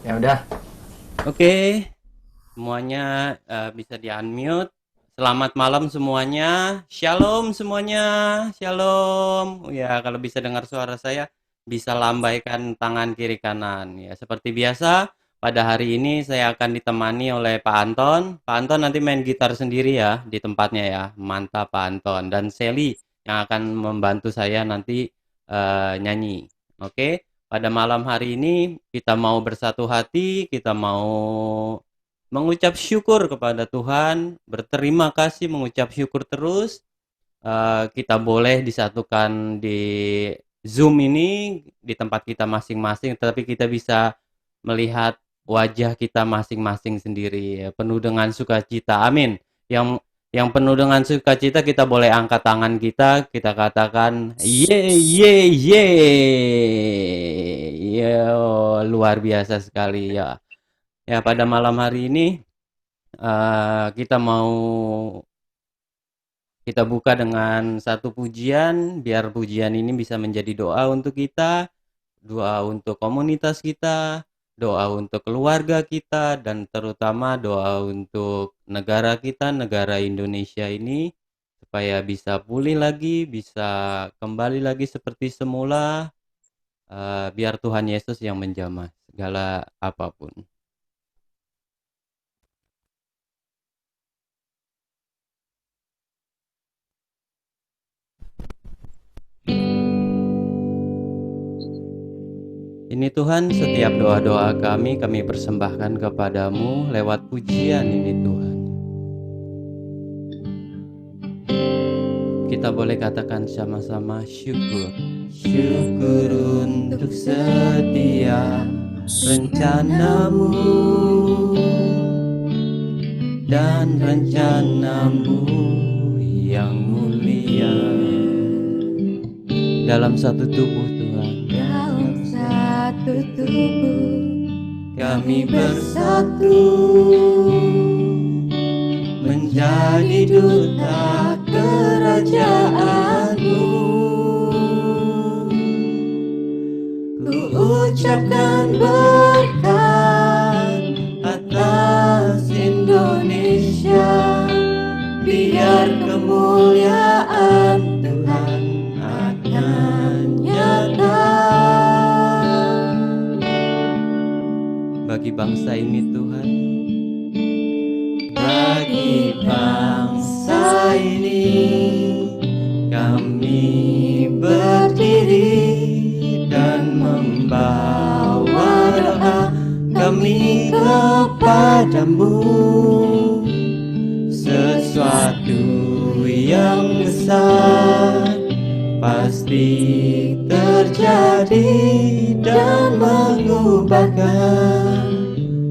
Ya udah. Oke, semuanya bisa di-unmute. Selamat malam semuanya. Shalom semuanya. Shalom. Ya, kalau bisa dengar suara saya, bisa lambaikan tangan kiri kanan. Ya, seperti biasa, pada hari ini saya akan ditemani oleh Pak Anton. Pak Anton nanti main gitar sendiri ya di tempatnya ya. Mantap Pak Anton. Dan Sally yang akan membantu saya nanti nyanyi. Oke. Pada malam hari ini kita mau bersatu hati, kita mau mengucap syukur kepada Tuhan, berterima kasih, mengucap syukur terus. Kita boleh disatukan di Zoom ini di tempat kita masing-masing, tetapi kita bisa melihat wajah kita masing-masing sendiri, ya, penuh dengan sukacita. Amin. Yang penuh dengan sukacita kita boleh angkat tangan kita katakan ye ye ye. Ya, luar biasa sekali ya. Ya, pada malam hari ini kita mau kita buka dengan satu pujian, biar pujian ini bisa menjadi doa untuk kita, doa untuk komunitas kita, doa untuk keluarga kita, dan terutama doa untuk negara kita, negara Indonesia ini, supaya bisa pulih lagi, bisa kembali lagi seperti semula, biar Tuhan Yesus yang menjamah segala apapun. Ini Tuhan, setiap doa-doa kami persembahkan kepadamu lewat pujian ini Tuhan. Kita boleh katakan sama-sama syukur. Syukur untuk setiap rencanamu dan rencanamu yang mulia dalam satu tubuh Tuhan. Dalam satu tubuh Kami bersatu menjadi duta kerajaanmu. Ku ucapkan berkat atas Indonesia, biar kemuliaan Tuhan akan nyata bagi bangsa ini Tuhan, bagi bangsa ini kami berdiri dan membawa doa kami kepadamu, sesuatu yang besar pasti terjadi dan mengubahkan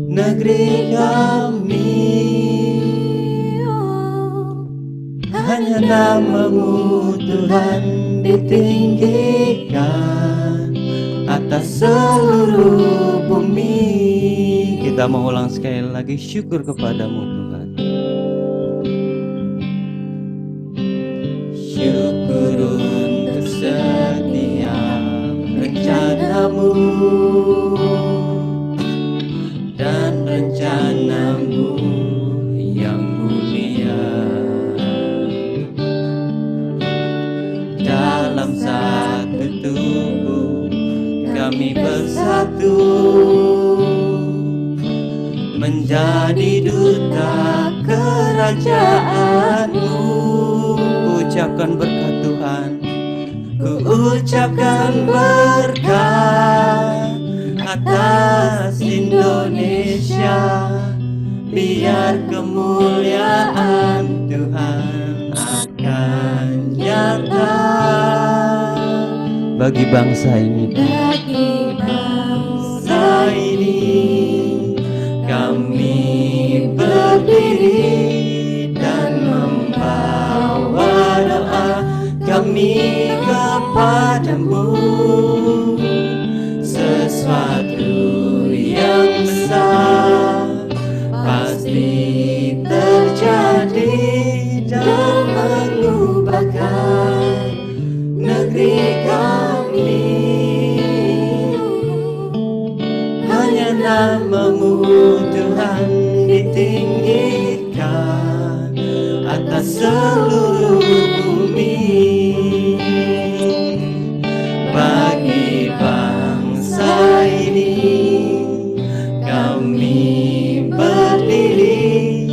negeri kami. Hanya namamu Tuhan ditinggikan atas seluruh bumi. Kita mau ulang sekali lagi, syukur kepadamu Tuhan. Syukur untuk setiap rencanamu dan rencanamu yang mulia dalam satu tubuh kami bersatu menjadi duta kerajaanmu. Ucapkan berkat Tuhan, ku ucapkan berkat atas Indonesia, biar kemuliaan Tuhan akan nyata bagi bangsa ini. bagi Bangsa ini kami berdiri dan membawa doa kami kepadamu, sesuatu yang besar pasti terjadi dan mengubahkan negeri kami. hanya nama-Mu Tuhan ditinggikan atas seluruh bumi. Bagi bangsa ini kami berdiri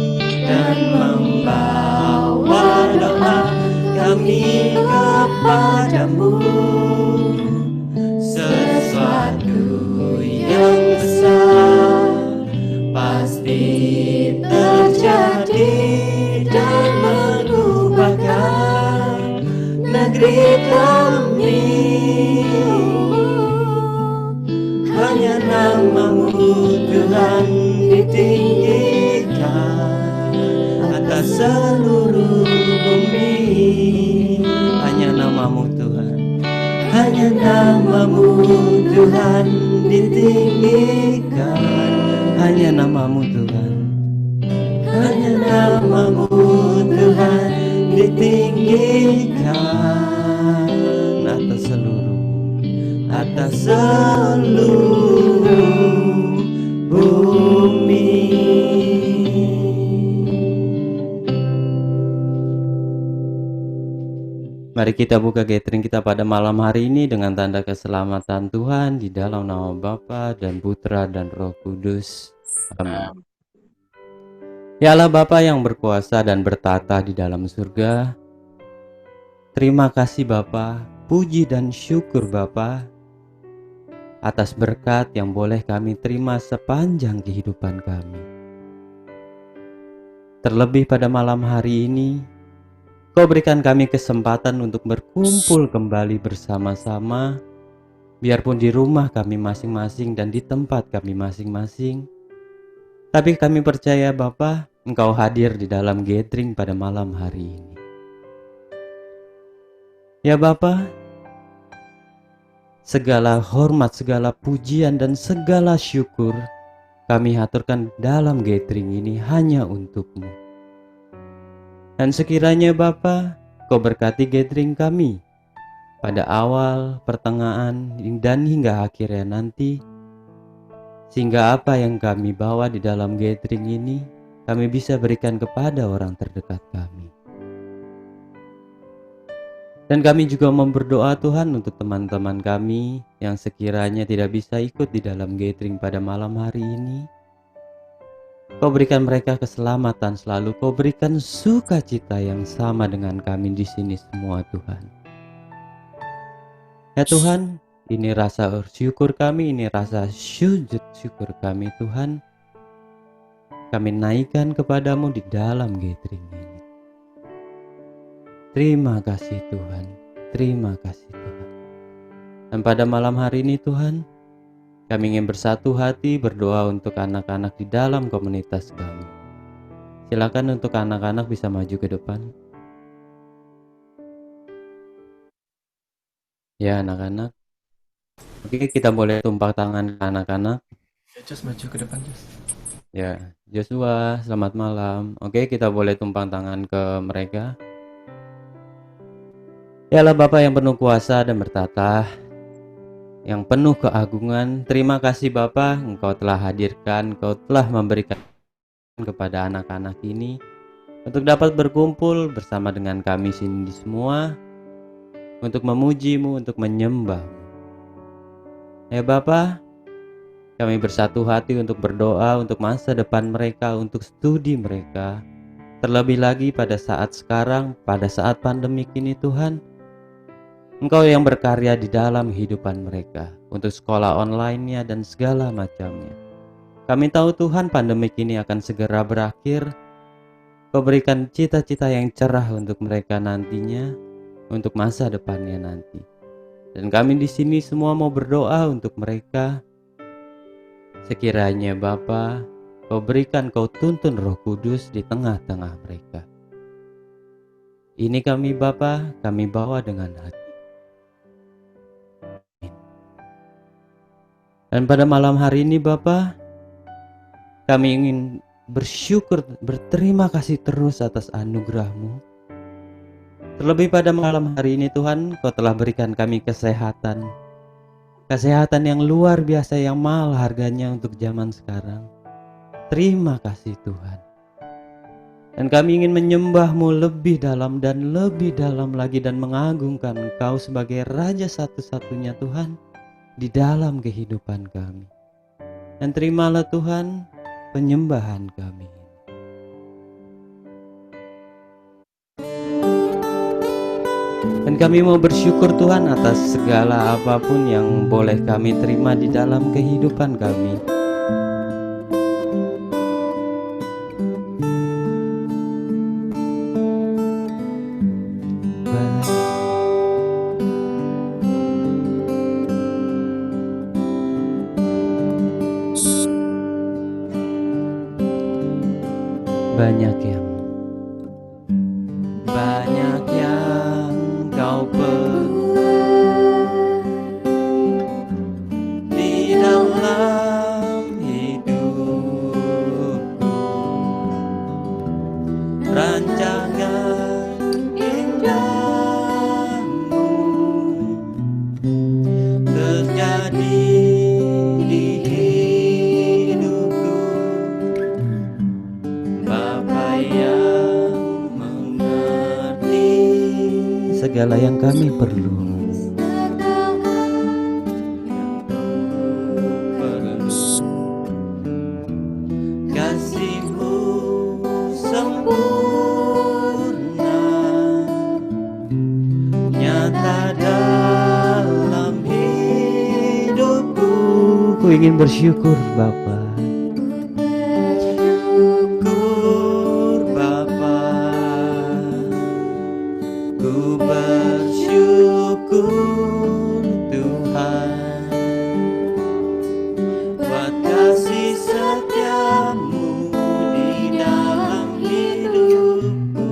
dan membawa doa kami kepadamu. Sesuatu yang besar pasti terjadi dan mengubahkan negeri kami. Hanya nama-Mu Tuhan ditinggikan atas seluruh bumi. Hanya nama-Mu Tuhan, hanya nama-Mu Tuhan ditinggikan. Hanya nama-Mu Tuhan, hanya nama-Mu Tuhan ditinggikan atas seluruh bumi. Mari kita buka gathering kita pada malam hari ini dengan tanda keselamatan Tuhan di dalam nama Bapa dan Putra dan Roh Kudus. Amin. Ya Allah Bapa yang berkuasa dan bertata di dalam surga, terima kasih Bapa, puji dan syukur Bapa atas berkat yang boleh kami terima sepanjang kehidupan kami. Terlebih pada malam hari ini, Kau berikan kami kesempatan untuk berkumpul kembali bersama-sama, biarpun di rumah kami masing-masing dan di tempat kami masing-masing. Tapi kami percaya Bapa, Engkau hadir di dalam gathering pada malam hari ini. Ya Bapa, segala hormat, segala pujian dan segala syukur kami haturkan dalam gathering ini hanya untuk-Mu. Dan sekiranya Bapa, Kau berkati gathering kami pada awal, pertengahan, dan hingga akhirnya nanti, sehingga apa yang kami bawa di dalam gathering ini kami bisa berikan kepada orang terdekat kami. Dan kami juga berdoa Tuhan untuk teman-teman kami yang sekiranya tidak bisa ikut di dalam gathering pada malam hari ini. Kau berikan mereka keselamatan selalu, Kau berikan sukacita yang sama dengan kami di sini semua Tuhan. Ya Tuhan, ini rasa syukur kami, ini rasa sujud syukur kami Tuhan. Kami naikkan kepadamu di dalam gathering ini. Terima kasih Tuhan, terima kasih Tuhan. Dan pada malam hari ini Tuhan, kami ingin bersatu hati berdoa untuk anak-anak di dalam komunitas kami. Silakan untuk anak-anak bisa maju ke depan. Ya anak-anak. Oke, kita boleh tumpang tangan ke anak-anak. Just maju ke depan, Just. Ya, Joshua, selamat malam. Oke, kita boleh tumpang tangan ke mereka. Ya Allah Bapa yang penuh kuasa dan bertata, yang penuh keagungan, terima kasih Bapa, Engkau telah hadirkan, Engkau telah memberikan kepada anak-anak ini untuk dapat berkumpul bersama dengan kami sini semua untuk memuji-Mu, untuk menyembah. Ya Bapa, kami bersatu hati untuk berdoa untuk masa depan mereka, untuk studi mereka. Terlebih lagi pada saat sekarang, pada saat pandemik ini Tuhan, Engkau yang berkarya di dalam kehidupan mereka untuk sekolah online-nya dan segala macamnya. Kami tahu Tuhan pandemik ini akan segera berakhir. Kau berikan cita-cita yang cerah untuk mereka nantinya, untuk masa depannya nanti. Dan kami di sini semua mau berdoa untuk mereka. Sekiranya Bapa, Kau berikan, Kau tuntun Roh Kudus di tengah-tengah mereka. Ini kami Bapa, kami bawa dengan hati. Dan pada malam hari ini Bapa, kami ingin bersyukur, berterima kasih terus atas anugerah-Mu. Terlebih pada malam hari ini Tuhan, Kau telah berikan kami kesehatan. kesehatan yang luar biasa yang mahal harganya untuk zaman sekarang. Terima kasih Tuhan. Dan kami ingin menyembah-Mu lebih dalam dan lebih dalam lagi dan mengagungkan Engkau sebagai Raja satu-satunya Tuhan di dalam kehidupan kami. Dan terimalah Tuhan penyembahan kami. Dan kami mau bersyukur Tuhan atas segala apapun yang boleh kami terima di dalam kehidupan kami. Banyak yang kau di dalam hidupku, rancangan indahmu terjadi di hidupku. Bapa yang mengerti segala yang kami perlu, kasih-Mu sempurna nyata dalam hidupku. Ku ingin bersyukur Bapa. Ku bersyukur Tuhan buat kasih setiamu di dalam hidupku.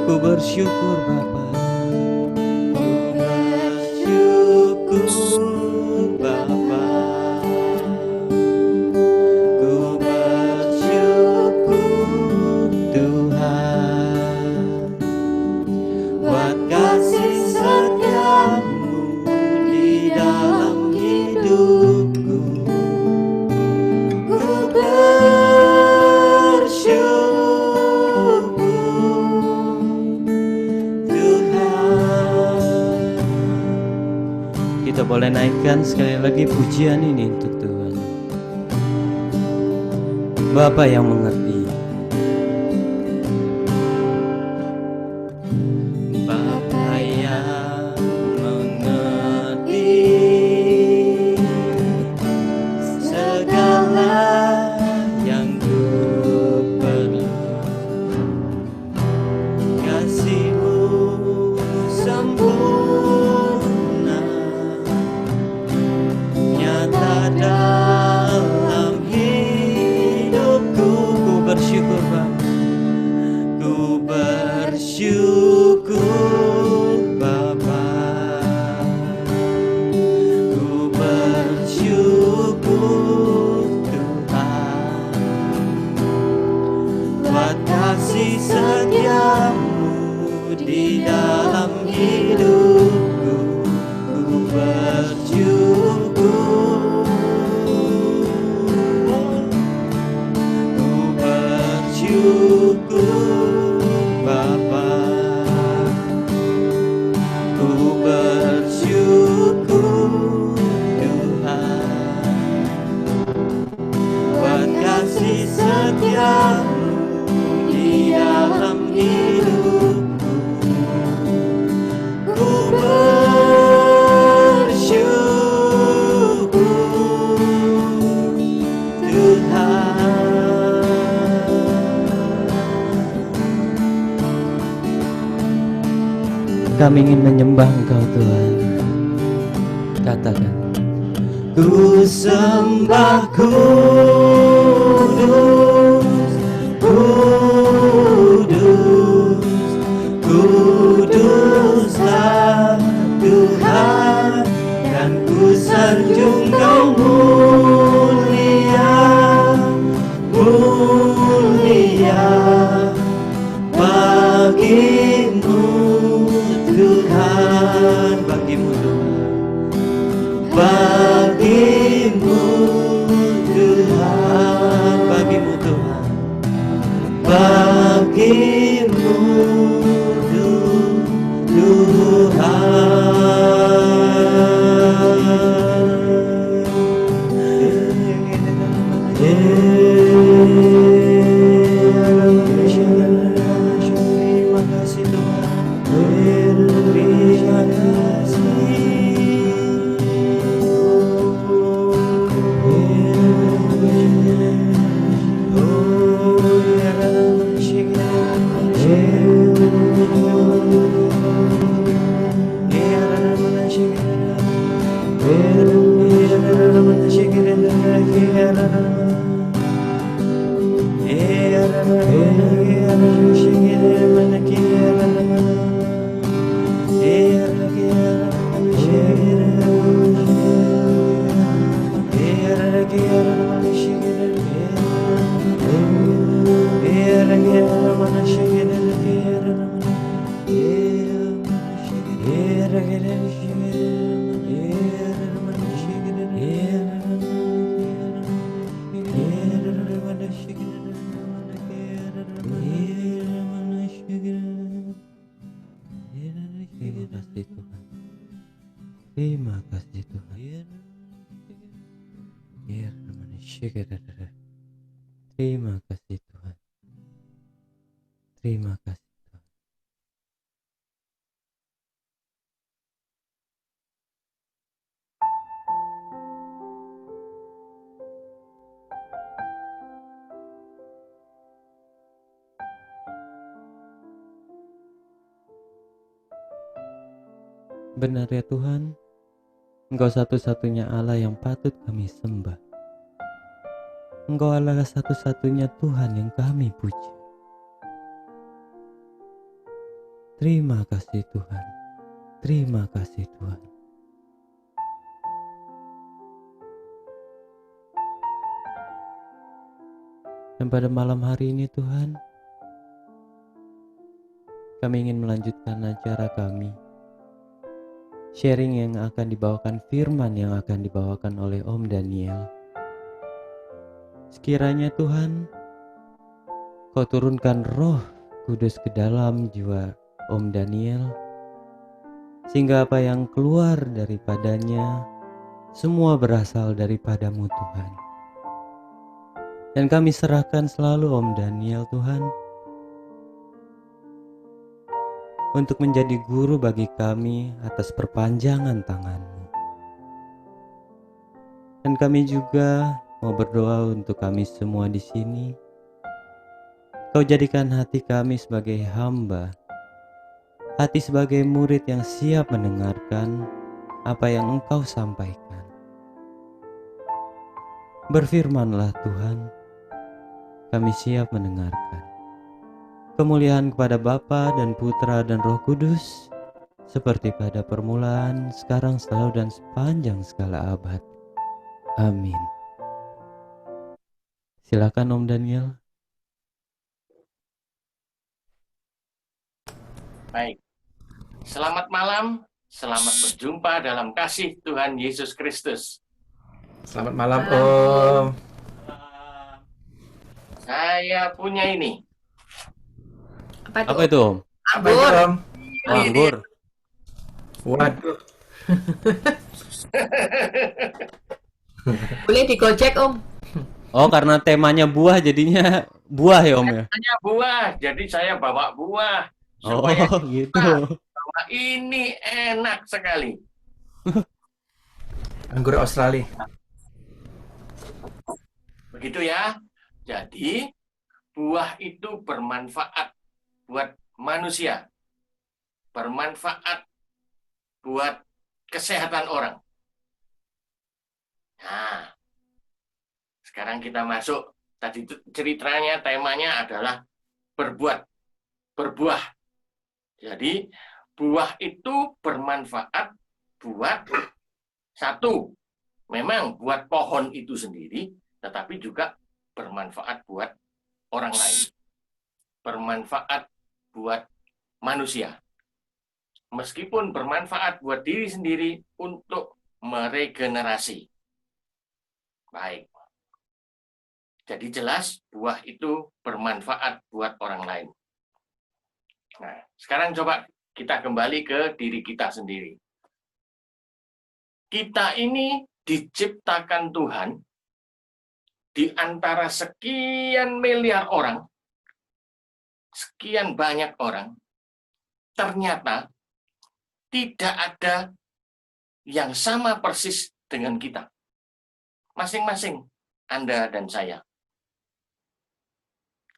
Ku bersyukur Bapa. Ku bersyukur Bapa. Ku bersyukur Tuhan buat kasih setiamu di dalam hidupku. Ku bersyukur Tuhan. Kita boleh naikkan sekali lagi pujian ini untuk Tuhan. Bapa yang mengerti, Bapa yang mengerti segala yang ku perlu, kasih-Mu sempurna nyata dalam hidupku. Ku bersyukur Bapa. Ku bersyukur Bapa. Ku bersyukur Tuhan buat kasih setiamu di dalam hidupku. Ku bersyukur. Ku bersyukur Bapa. Ku bersyukur Tuhan buat kasih setiamu di dalam hidupku. Ku bersyukur Tuhan. Kami ingin menyembah Engkau Tuhan. Katakan, ku sembah kudus, kudus, kuduslah Tuhan, dan ku sanjung Kau mulia, mulia bagimu Tuhan. Tuhan, bagimu Tuhan, bagimu Terima kasih Tuhan, terima kasih Tuhan. Terima kasih Tuhan. Terima kasih Tuhan. Terima kasih Tuhan. Benar ya Tuhan, Engkau satu-satunya Allah yang patut kami sembah. Engkau adalah satu-satunya Tuhan yang kami puji. Terima kasih Tuhan. Terima kasih Tuhan. Dan pada malam hari ini Tuhan, kami ingin melanjutkan acara kami. Sharing yang akan dibawakan, firman yang akan dibawakan oleh Om Daniel. Sekiranya Tuhan, Kau turunkan Roh Kudus ke dalam jiwa Om Daniel, sehingga apa yang keluar daripadanya semua berasal daripada-Mu Tuhan. Dan kami serahkan selalu Om Daniel Tuhan, untuk menjadi guru bagi kami atas perpanjangan tangan-Mu. Dan kami juga mau berdoa untuk kami semua di sini. Kau jadikan hati kami sebagai hamba, hati sebagai murid yang siap mendengarkan apa yang Engkau sampaikan. Berfirmanlah Tuhan, kami siap mendengarkan. Kemuliaan kepada Bapa dan Putra dan Roh Kudus, seperti pada permulaan, sekarang, selalu, dan sepanjang segala abad. Amin. Silakan Om Daniel. Baik, selamat malam, selamat berjumpa dalam kasih Tuhan Yesus Kristus. Selamat malam Om. Saya punya ini. Apa itu Om? Apa itu Om? Oh, anggur. Waduh. Boleh digojek Om. Oh, karena temanya buah jadinya buah ya Om ya? Hanya buah, jadi saya bawa buah. Oh Supaya gitu. bahwa ini enak sekali. Anggur Australia. Begitu ya. Jadi, buah itu bermanfaat buat manusia. Bermanfaat buat kesehatan orang. Nah, sekarang kita masuk. Tadi ceritanya, temanya adalah berbuah. Jadi, buah itu bermanfaat buat satu, memang buat pohon itu sendiri, tetapi juga bermanfaat buat orang lain. Bermanfaat buat manusia. Meskipun bermanfaat buat diri sendiri untuk meregenerasi. Baik. Jadi jelas buah itu bermanfaat buat orang lain. Nah, sekarang coba kita kembali ke diri kita sendiri. Kita ini diciptakan Tuhan di antara sekian miliar orang, sekian banyak orang, ternyata tidak ada yang sama persis dengan kita. Masing-masing Anda dan saya.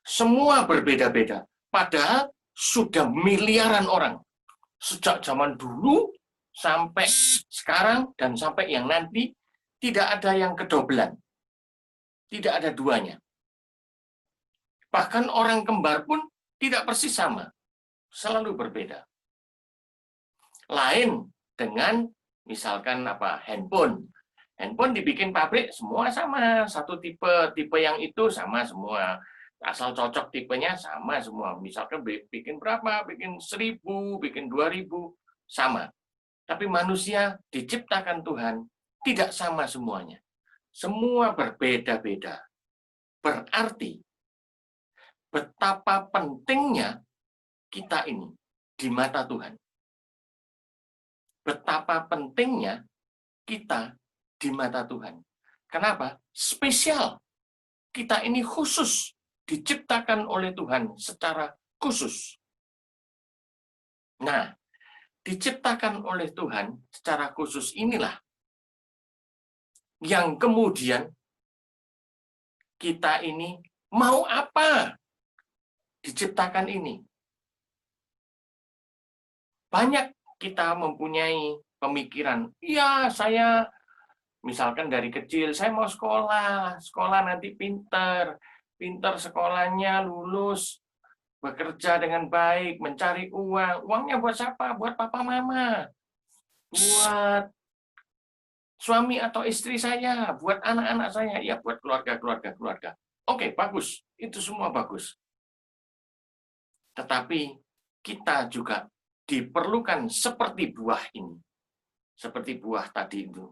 Semua berbeda-beda. Padahal sudah miliaran orang. Sejak zaman dulu sampai sekarang dan sampai yang nanti tidak ada yang kedobelan. Tidak ada duanya. Bahkan orang kembar pun tidak persis sama. Selalu berbeda. Lain dengan misalkan handphone. Handphone dibikin pabrik semua sama, satu tipe yang itu sama semua. Asal cocok tipenya sama semua. Misalkan bikin berapa, bikin 1000, bikin 2000, sama. Tapi manusia diciptakan Tuhan tidak sama semuanya. Semua berbeda-beda. Berarti betapa pentingnya kita ini di mata Tuhan. Betapa pentingnya kita di mata Tuhan. Kenapa? Spesial. Kita ini khusus, diciptakan oleh Tuhan secara khusus. Nah, diciptakan oleh Tuhan secara khusus inilah yang kemudian kita ini mau apa diciptakan ini. Banyak kita mempunyai pemikiran, ya saya misalkan dari kecil, saya mau sekolah nanti pinter sekolahnya, lulus, bekerja dengan baik, mencari uang. Uangnya buat siapa? Buat papa mama. Buat suami atau istri saya, buat anak-anak saya, ya buat keluarga. Oke, bagus. Itu semua bagus. Tetapi kita juga diperlukan seperti buah ini. Seperti buah tadi itu.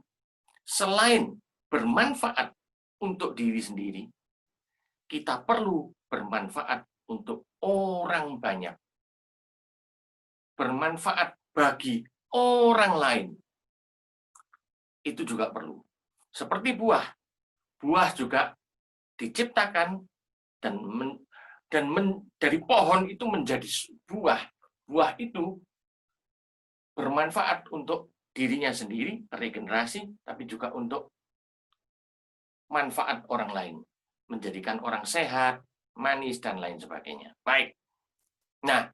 Selain bermanfaat untuk diri sendiri, kita perlu bermanfaat untuk orang banyak. Bermanfaat bagi orang lain. Itu juga perlu. Seperti buah. Buah juga diciptakan dari pohon itu menjadi buah. Buah itu bermanfaat untuk dirinya sendiri, regenerasi, tapi juga untuk manfaat orang lain. Menjadikan orang sehat, manis, dan lain sebagainya. Baik. Nah,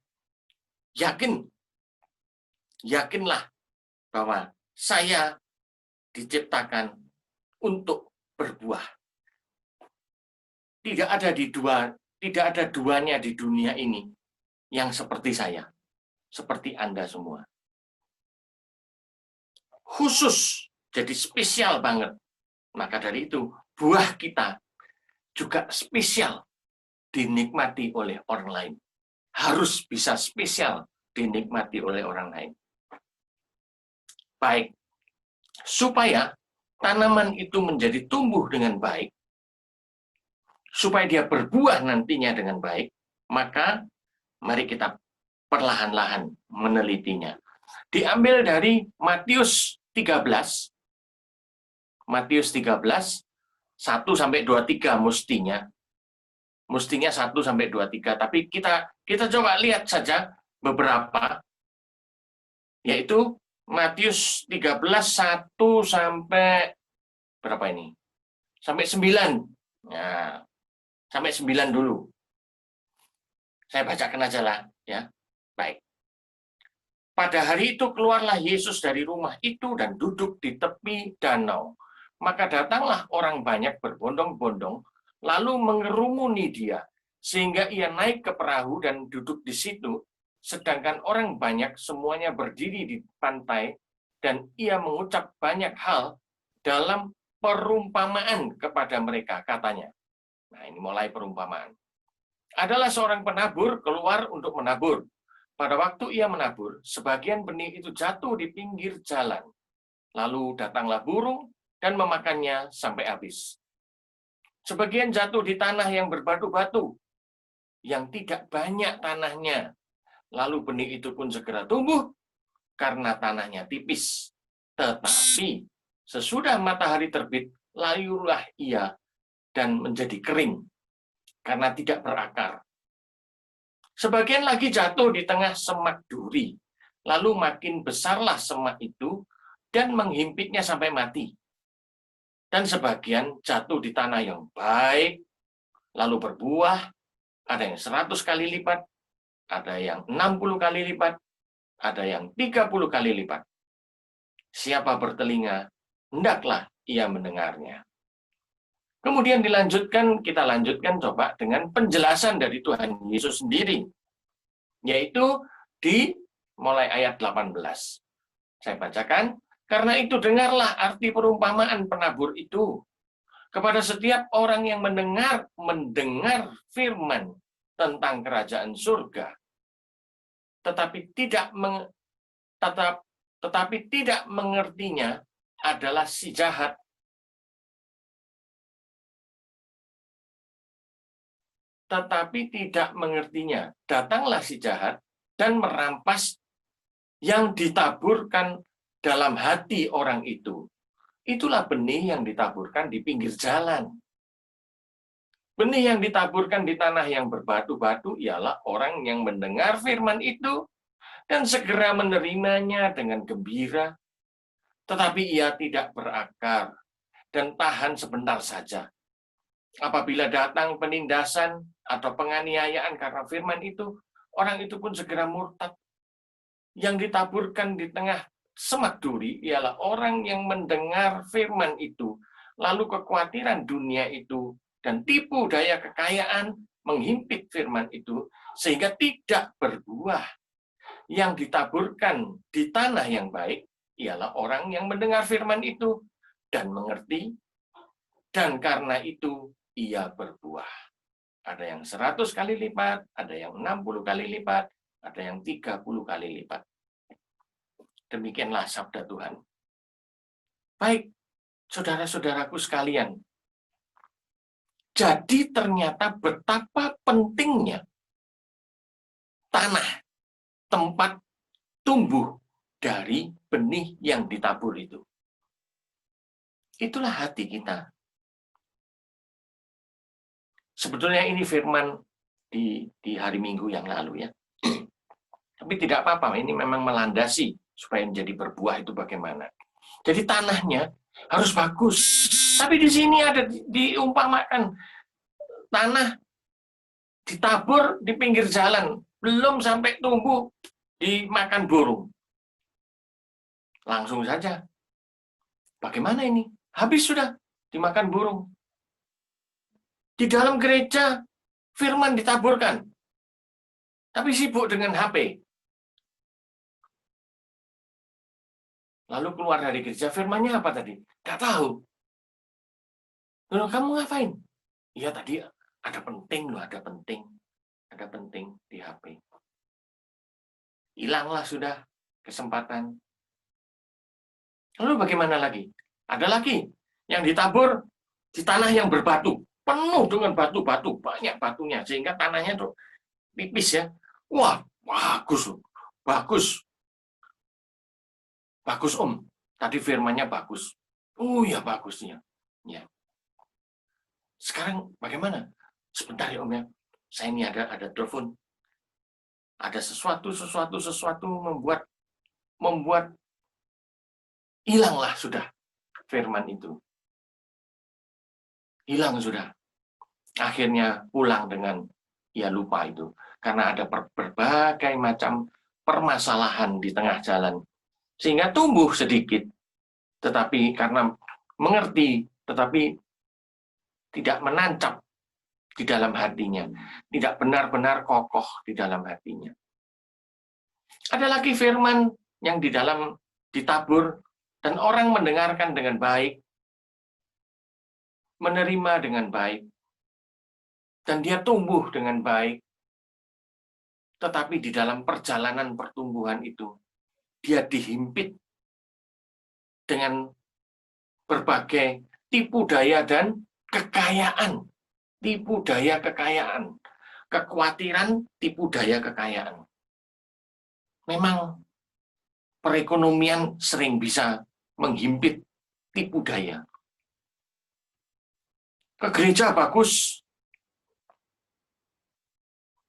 yakinlah bahwa saya diciptakan untuk berbuah. Tidak ada duanya di dunia ini yang seperti saya, seperti Anda semua. Khusus, jadi spesial banget. Maka dari itu, buah kita juga spesial dinikmati oleh orang lain. Harus bisa spesial dinikmati oleh orang lain. Baik. Supaya tanaman itu menjadi tumbuh dengan baik, supaya dia berbuah nantinya dengan baik, maka mari kita perlahan-lahan menelitinya. Diambil dari Matius 13. Matius 13, 1-23 mestinya. Mestinya 1-23. Tapi kita coba lihat saja beberapa. Yaitu Matius 13, 1 sampai berapa ini? Sampai 9. Nah, sampai 9 dulu. Saya bacakan aja lah. Ya. Baik. Pada hari itu keluarlah Yesus dari rumah itu dan duduk di tepi danau. Maka datanglah orang banyak berbondong-bondong, lalu mengerumuni dia, sehingga ia naik ke perahu dan duduk di situ, sedangkan orang banyak semuanya berdiri di pantai, dan ia mengucap banyak hal dalam perumpamaan kepada mereka, katanya. Nah, ini mulai perumpamaan. Adalah seorang penabur keluar untuk menabur. Pada waktu ia menabur, sebagian benih itu jatuh di pinggir jalan. Lalu datanglah burung dan memakannya sampai habis. Sebagian jatuh di tanah yang berbatu-batu, yang tidak banyak tanahnya. Lalu benih itu pun segera tumbuh, karena tanahnya tipis. Tetapi sesudah matahari terbit, layulah ia dan menjadi kering, karena tidak berakar. Sebagian lagi jatuh di tengah semak duri, lalu makin besarlah semak itu, dan menghimpitnya sampai mati. Dan sebagian jatuh di tanah yang baik, lalu berbuah, ada yang 100 kali lipat, ada yang 60 kali lipat, ada yang 30 kali lipat. Siapa bertelinga, hendaklah ia mendengarnya. Kemudian kita lanjutkan coba dengan penjelasan dari Tuhan Yesus sendiri, yaitu di mulai ayat 18. Saya bacakan, karena itu dengarlah arti perumpamaan penabur itu. Kepada setiap orang yang mendengar firman tentang kerajaan surga, tetapi tidak mengertinya adalah si jahat. Tetapi tidak mengertinya, datanglah si jahat dan merampas yang ditaburkan dalam hati orang itu. Itulah benih yang ditaburkan di pinggir jalan. Benih yang ditaburkan di tanah yang berbatu-batu ialah orang yang mendengar firman itu dan segera menerimanya dengan gembira, tetapi ia tidak berakar dan tahan sebentar saja. Apabila datang penindasan atau penganiayaan karena firman itu, orang itu pun segera murtad. Yang ditaburkan di tengah semak duri ialah orang yang mendengar firman itu, lalu kekhawatiran dunia itu dan tipu daya kekayaan menghimpit firman itu, sehingga tidak berbuah. Yang ditaburkan di tanah yang baik ialah orang yang mendengar firman itu dan mengerti, dan karena itu ia berbuah. Ada yang 100 kali lipat, ada yang 60 kali lipat, ada yang 30 kali lipat. Demikianlah sabda Tuhan. Baik, saudara-saudaraku sekalian. Jadi ternyata betapa pentingnya tanah, tempat tumbuh dari benih yang ditabur itu. Itulah hati kita. Sebetulnya ini firman di hari Minggu yang lalu ya. Tapi tidak apa-apa, ini memang melandasi supaya menjadi berbuah itu bagaimana. Jadi tanahnya harus bagus. Tapi di sini ada diumpamakan tanah ditabur di pinggir jalan, belum sampai tumbuh dimakan burung. Langsung saja. Bagaimana ini? Habis sudah dimakan burung. Di dalam gereja firman ditaburkan. Tapi sibuk dengan HP. Lalu keluar dari gereja, firmannya apa tadi? Nggak tahu. Lalu kamu ngapain? Iya tadi ada penting loh, ada penting. Ada penting di HP. Hilanglah sudah kesempatan. Lalu bagaimana lagi? Ada lagi yang ditabur di tanah yang berbatu. Penuh dengan batu-batu, banyak batunya. Sehingga tanahnya tuh tipis ya. Wah, bagus loh. Bagus. Bagus Om, tadi firmannya bagus. Oh ya bagusnya. Ya. Sekarang bagaimana? Sebentar ya Om ya. Saya ini ada telepon. Ada sesuatu membuat hilanglah sudah firman itu. Hilang sudah. Akhirnya pulang dengan ya lupa itu. Karena ada berbagai macam permasalahan di tengah jalan. Sehingga tumbuh sedikit, tetapi karena mengerti, tetapi tidak menancap di dalam hatinya, tidak benar-benar kokoh di dalam hatinya. Ada lagi firman yang di dalam ditabur, dan orang mendengarkan dengan baik, menerima dengan baik, dan dia tumbuh dengan baik, tetapi di dalam perjalanan pertumbuhan itu, dia dihimpit dengan berbagai tipu daya dan kekayaan. Tipu daya kekayaan. Kekhawatiran tipu daya kekayaan. Memang perekonomian sering bisa menghimpit tipu daya. Ke gereja bagus,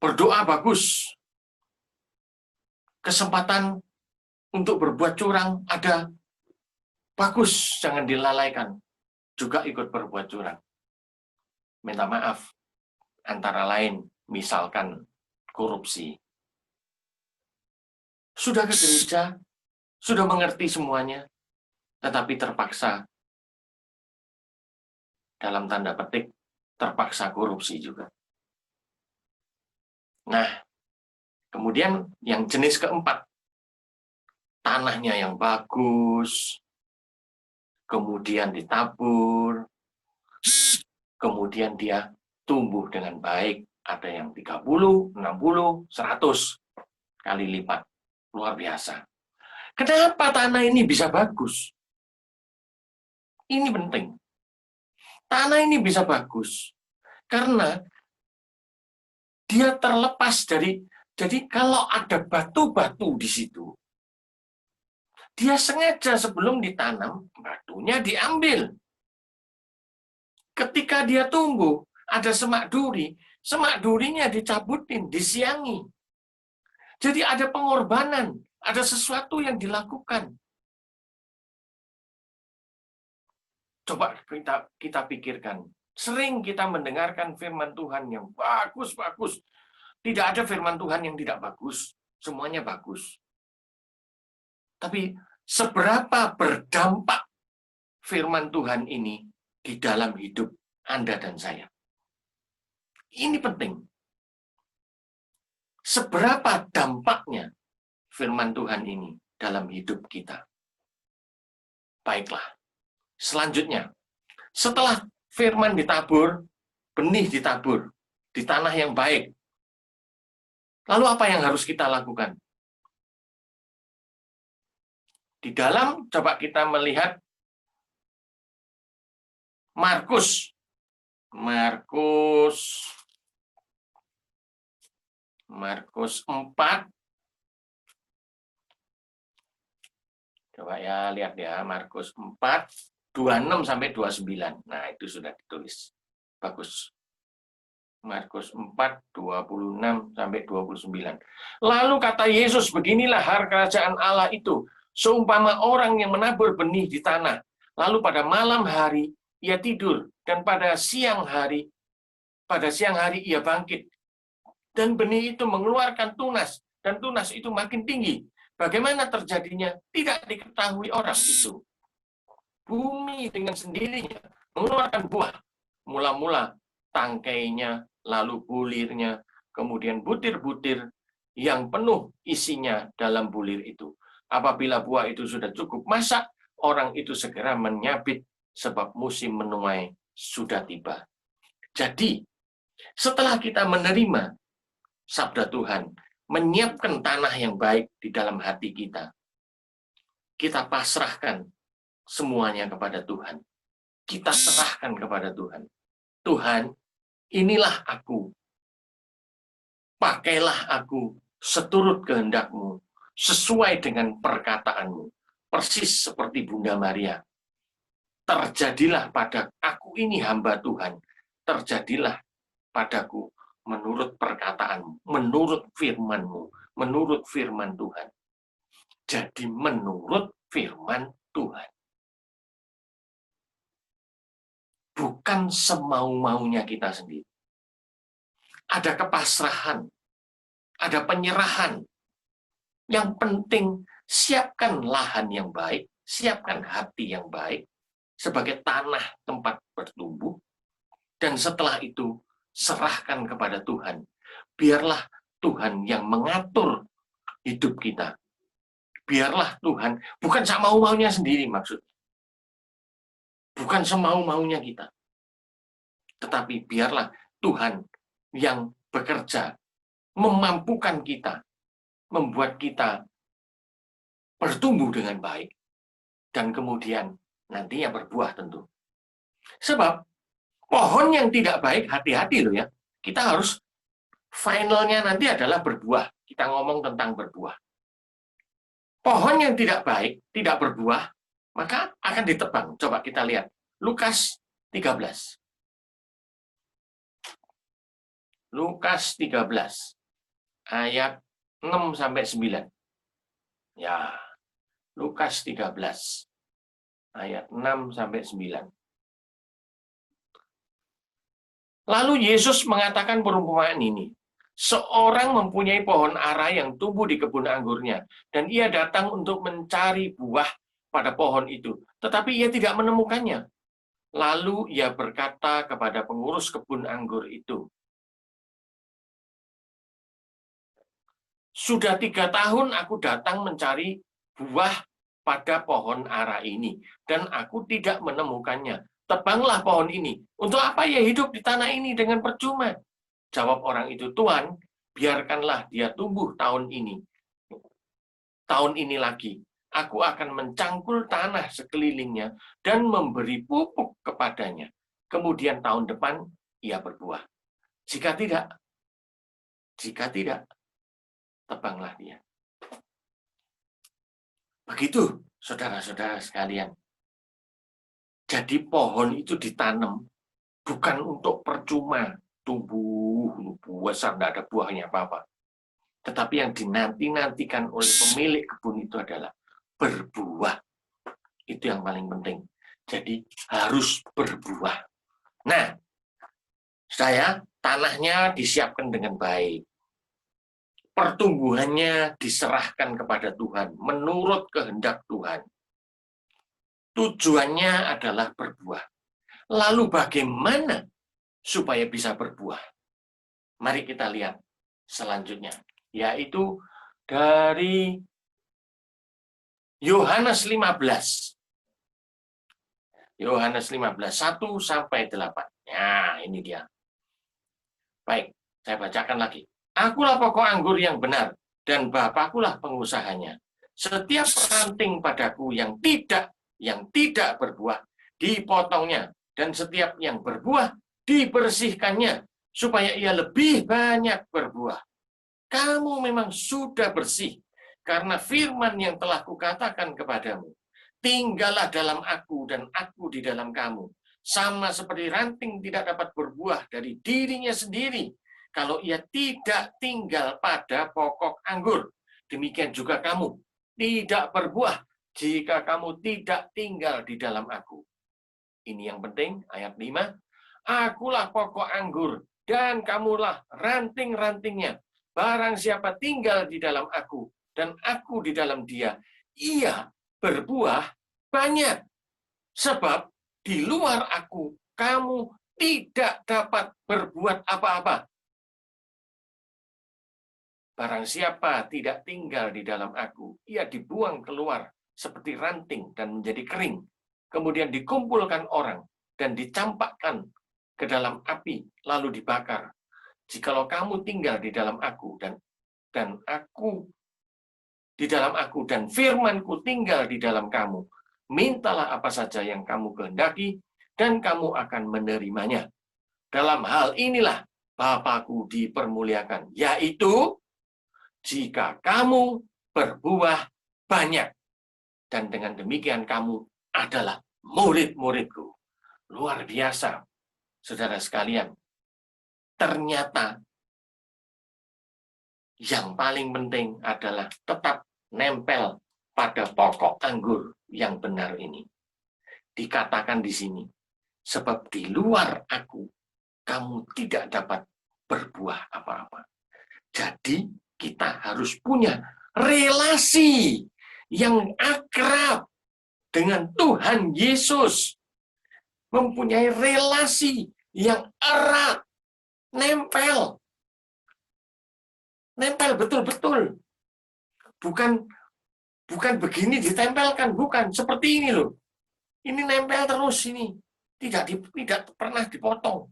berdoa bagus, kesempatan untuk berbuat curang ada, bagus, jangan dilalaikan. Juga ikut berbuat curang. Minta maaf, antara lain misalkan korupsi. Sudah ke gereja, sudah mengerti semuanya, tetapi terpaksa, dalam tanda petik, terpaksa korupsi juga. Nah, kemudian yang jenis keempat, tanahnya yang bagus, kemudian ditabur, kemudian dia tumbuh dengan baik, ada yang 30, 60, 100 kali lipat. Luar biasa. Kenapa tanah ini bisa bagus? Ini penting. Tanah ini bisa bagus karena dia terlepas dari, jadi kalau ada batu-batu di situ, dia sengaja sebelum ditanam, batunya diambil. Ketika dia tumbuh, ada semak duri, semak durinya dicabutin, disiangi. Jadi ada pengorbanan, ada sesuatu yang dilakukan. Coba kita pikirkan. Sering kita mendengarkan firman Tuhan yang bagus-bagus. Tidak ada firman Tuhan yang tidak bagus. Semuanya bagus. Tapi seberapa berdampak firman Tuhan ini di dalam hidup Anda dan saya? Ini penting. Seberapa dampaknya firman Tuhan ini dalam hidup kita? Baiklah. Selanjutnya, setelah firman ditabur, benih ditabur di tanah yang baik. Lalu apa yang harus kita lakukan? Di dalam, coba kita melihat Markus 4. Coba ya, lihat ya, Markus 4, 26 sampai 29. Nah, itu sudah ditulis. Bagus. Markus 4, 26 sampai 29. Lalu kata Yesus, beginilah hal kerajaan Allah itu. Seumpama orang yang menabur benih di tanah. Lalu pada malam hari ia tidur. Dan pada siang hari ia bangkit. Dan benih itu mengeluarkan tunas. Dan tunas itu makin tinggi. Bagaimana terjadinya? Tidak diketahui orang itu. Bumi dengan sendirinya mengeluarkan buah. Mula-mula tangkainya, lalu bulirnya, kemudian butir-butir yang penuh isinya dalam bulir itu. Apabila buah itu sudah cukup masak, orang itu segera menyabit sebab musim menuai sudah tiba. Jadi, setelah kita menerima sabda Tuhan, menyiapkan tanah yang baik di dalam hati kita, kita pasrahkan semuanya kepada Tuhan. Kita serahkan kepada Tuhan. Tuhan, inilah aku. Pakailah aku seturut kehendak-Mu, sesuai dengan perkataan-Mu. Persis seperti Bunda Maria. Terjadilah pada aku ini hamba Tuhan. Terjadilah padaku menurut perkataan-Mu, menurut firman-Mu, menurut firman Tuhan. Jadi menurut firman Tuhan. Bukan semau-maunya kita sendiri. Ada kepasrahan, ada penyerahan. Yang penting, siapkan lahan yang baik, siapkan hati yang baik, sebagai tanah tempat bertumbuh, dan setelah itu, serahkan kepada Tuhan. Biarlah Tuhan yang mengatur hidup kita. Biarlah Tuhan, bukan semau-maunya sendiri maksudnya. Bukan semau-maunya kita. Tetapi biarlah Tuhan yang bekerja, memampukan kita, membuat kita bertumbuh dengan baik, dan kemudian nantinya berbuah tentu. Sebab pohon yang tidak baik, hati-hati loh ya. Kita harus finalnya nanti adalah berbuah. Kita ngomong tentang berbuah. Pohon yang tidak baik, tidak berbuah, maka akan ditebang. Coba kita lihat. Lukas 13. Lukas 13. Ayat 6-9. Ya, Lukas 13. Ayat 6-9. Lalu Yesus mengatakan perumpamaan ini. Seorang mempunyai pohon ara yang tumbuh di kebun anggurnya, dan ia datang untuk mencari buah pada pohon itu, tetapi ia tidak menemukannya. Lalu ia berkata kepada pengurus kebun anggur itu, "Sudah 3 tahun aku datang mencari buah pada pohon ara ini, dan aku tidak menemukannya. Tebanglah pohon ini. Untuk apa ia hidup di tanah ini dengan percuma?" Jawab orang itu, "Tuan, biarkanlah dia tumbuh tahun ini. Tahun ini lagi, aku akan mencangkul tanah sekelilingnya dan memberi pupuk kepadanya. Kemudian tahun depan ia berbuah. Jika tidak, tebanglah dia." Begitu, saudara-saudara sekalian. Jadi pohon itu ditanam bukan untuk percuma, tumbuh, besar, tidak ada buahnya apa-apa. Tetapi yang dinanti-nantikan oleh pemilik kebun itu adalah berbuah. Itu yang paling penting. Jadi harus berbuah. Nah, tanahnya disiapkan dengan baik. Pertumbuhannya diserahkan kepada Tuhan menurut kehendak Tuhan. Tujuannya adalah berbuah. Lalu bagaimana supaya bisa berbuah? Mari kita lihat selanjutnya, yaitu dari Yohanes 15. Yohanes 15, 1-8. Nah, ini dia. Baik, saya bacakan lagi. "Akulah pokok anggur yang benar, dan Bapakulah pengusahanya. Setiap ranting padaku yang tidak berbuah, dipotongnya, dan setiap yang berbuah, dibersihkannya, supaya ia lebih banyak berbuah. Kamu memang sudah bersih, karena firman yang telah kukatakan kepadamu. Tinggallah dalam aku, dan aku di dalam kamu. Sama seperti ranting tidak dapat berbuah dari dirinya sendiri, kalau ia tidak tinggal pada pokok anggur. Demikian juga kamu tidak berbuah jika kamu tidak tinggal di dalam aku." Ini yang penting, ayat 5. "Akulah pokok anggur, dan kamulah ranting-rantingnya. Barang siapa tinggal di dalam aku, dan aku di dalam dia, ia berbuah banyak. Sebab di luar aku, kamu tidak dapat berbuat apa-apa. Barang siapa tidak tinggal di dalam aku, ia dibuang keluar seperti ranting dan menjadi kering. Kemudian dikumpulkan orang dan dicampakkan ke dalam api, lalu dibakar. Jikalau kamu tinggal di dalam aku, dan aku di dalam aku, dan firmanku tinggal di dalam kamu, mintalah apa saja yang kamu kehendaki, dan kamu akan menerimanya. Dalam hal inilah Bapakku dipermuliakan, yaitu jika kamu berbuah banyak, dan dengan demikian kamu adalah murid-muridku." Luar biasa, saudara sekalian. Ternyata yang paling penting adalah tetap nempel pada pokok anggur yang benar ini. Dikatakan di sini, sebab di luar aku, kamu tidak dapat berbuah apa-apa. Jadi, kita harus punya relasi yang akrab dengan Tuhan Yesus. Mempunyai relasi yang erat, nempel. Nempel betul-betul. Bukan begini ditempelkan, bukan. Seperti ini loh. Ini nempel terus ini. Tidak pernah dipotong.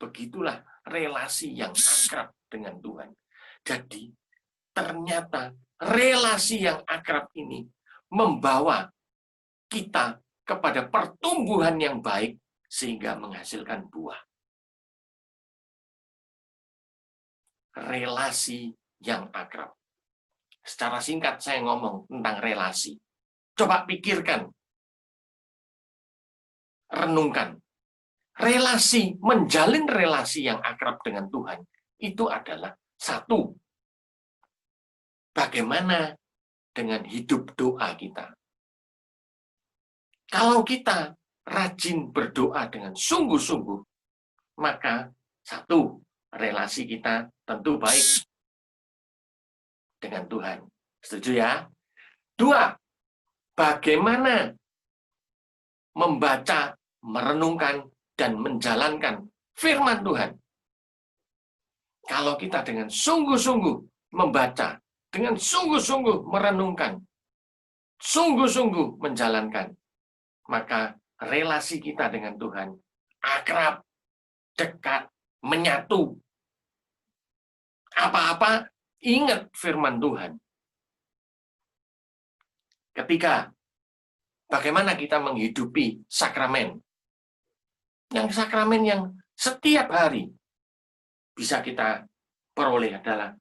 Begitulah relasi yang akrab dengan Tuhan. Jadi, ternyata relasi yang akrab ini membawa kita kepada pertumbuhan yang baik sehingga menghasilkan buah. Relasi yang akrab. Secara singkat saya ngomong tentang relasi. Coba pikirkan, renungkan. Relasi, menjalin relasi yang akrab dengan Tuhan, itu adalah satu, bagaimana dengan hidup doa kita. Kalau kita rajin berdoa dengan sungguh-sungguh, maka satu, relasi kita tentu baik dengan Tuhan. Setuju ya? Dua, bagaimana membaca, merenungkan, dan menjalankan firman Tuhan. Kalau kita dengan sungguh-sungguh membaca, dengan sungguh-sungguh merenungkan, sungguh-sungguh menjalankan, maka relasi kita dengan Tuhan akrab, dekat, menyatu. Apa-apa, ingat firman Tuhan. Ketiga, bagaimana kita menghidupi sakramen. Yang sakramen yang setiap hari bisa kita peroleh adalah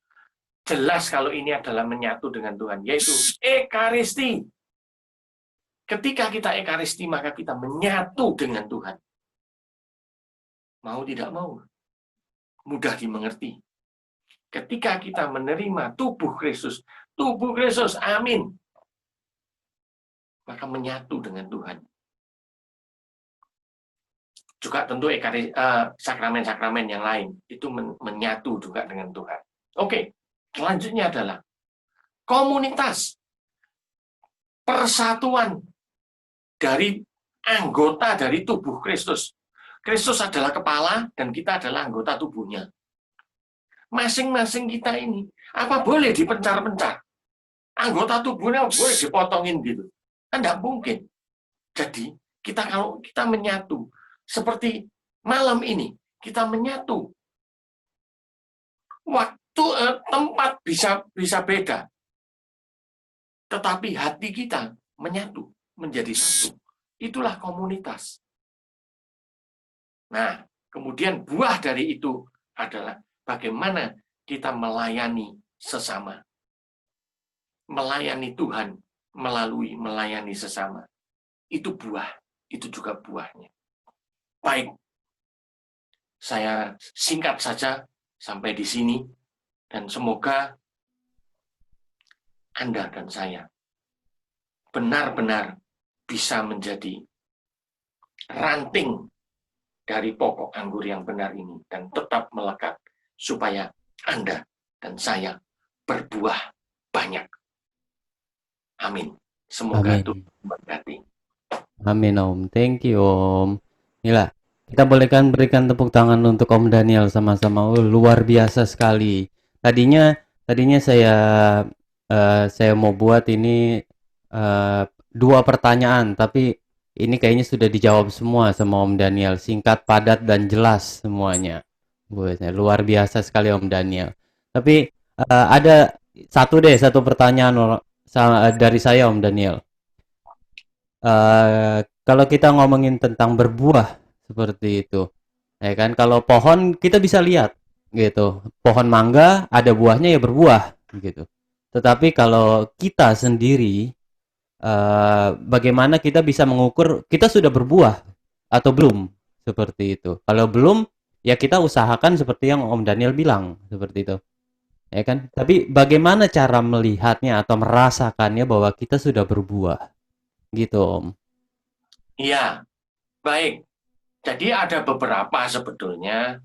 jelas kalau ini adalah menyatu dengan Tuhan, yaitu Ekaristi. Ketika kita Ekaristi, maka kita menyatu dengan Tuhan. Mau tidak mau, mudah dimengerti. Ketika kita menerima tubuh Kristus, amin, maka menyatu dengan Tuhan. Juga tentu sakramen-sakramen yang lain itu menyatu juga dengan Tuhan. Oke, selanjutnya adalah komunitas, persatuan dari anggota dari tubuh Kristus. Kristus adalah kepala dan kita adalah anggota tubuhnya. Masing-masing kita ini, apa boleh dipencar-pencar? Anggota tubuhnya boleh dipotongin gitu. Kan tidak mungkin. Jadi, kalau kita menyatu, seperti malam ini, kita menyatu. Waktu, tempat bisa beda. Tetapi hati kita menyatu, menjadi satu. Itulah komunitas. Nah, kemudian buah dari itu adalah bagaimana kita melayani sesama. Melayani Tuhan melalui melayani sesama. Itu buah, itu juga buahnya. Baik, saya singkat saja sampai di sini, dan semoga Anda dan saya benar-benar bisa menjadi ranting dari pokok anggur yang benar ini, dan tetap melekat, supaya Anda dan saya berbuah banyak. Amin. Semoga Amin. Tuhan memberkati. Amin Om. Thank you Om. Inilah, kita bolehkan berikan tepuk tangan untuk Om Daniel sama-sama. Luar biasa sekali. Tadinya saya mau buat ini 2 pertanyaan, tapi ini kayaknya sudah dijawab semua sama Om Daniel. Singkat, padat, dan jelas semuanya. Luar biasa sekali Om Daniel. Tapi ada satu pertanyaan dari saya Om Daniel. Kalau kita ngomongin tentang berbuah seperti itu, ya kan? Kalau pohon kita bisa lihat, gitu. Pohon mangga ada buahnya ya berbuah, gitu. Tetapi kalau kita sendiri, bagaimana kita bisa mengukur kita sudah berbuah atau belum, seperti itu. Kalau belum, ya kita usahakan seperti yang Om Daniel bilang, seperti itu. Ya kan? Tapi bagaimana cara melihatnya atau merasakannya bahwa kita sudah berbuah? Gitu, Om. Iya, baik. Jadi ada beberapa sebetulnya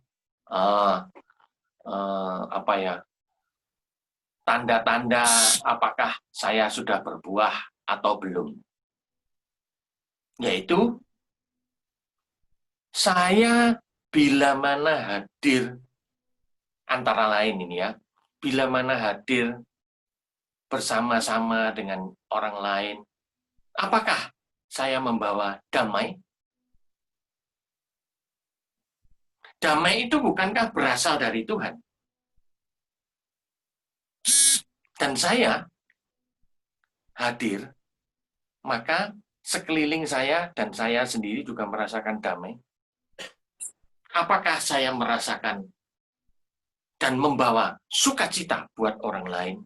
tanda-tanda apakah saya sudah berbuah atau belum. Yaitu saya bila mana hadir, antara lain ini ya, bila mana hadir bersama-sama dengan orang lain, apakah saya membawa damai? Damai itu bukankah berasal dari Tuhan? Dan saya hadir, maka sekeliling saya dan saya sendiri juga merasakan damai? Apakah saya merasakan dan membawa sukacita buat orang lain?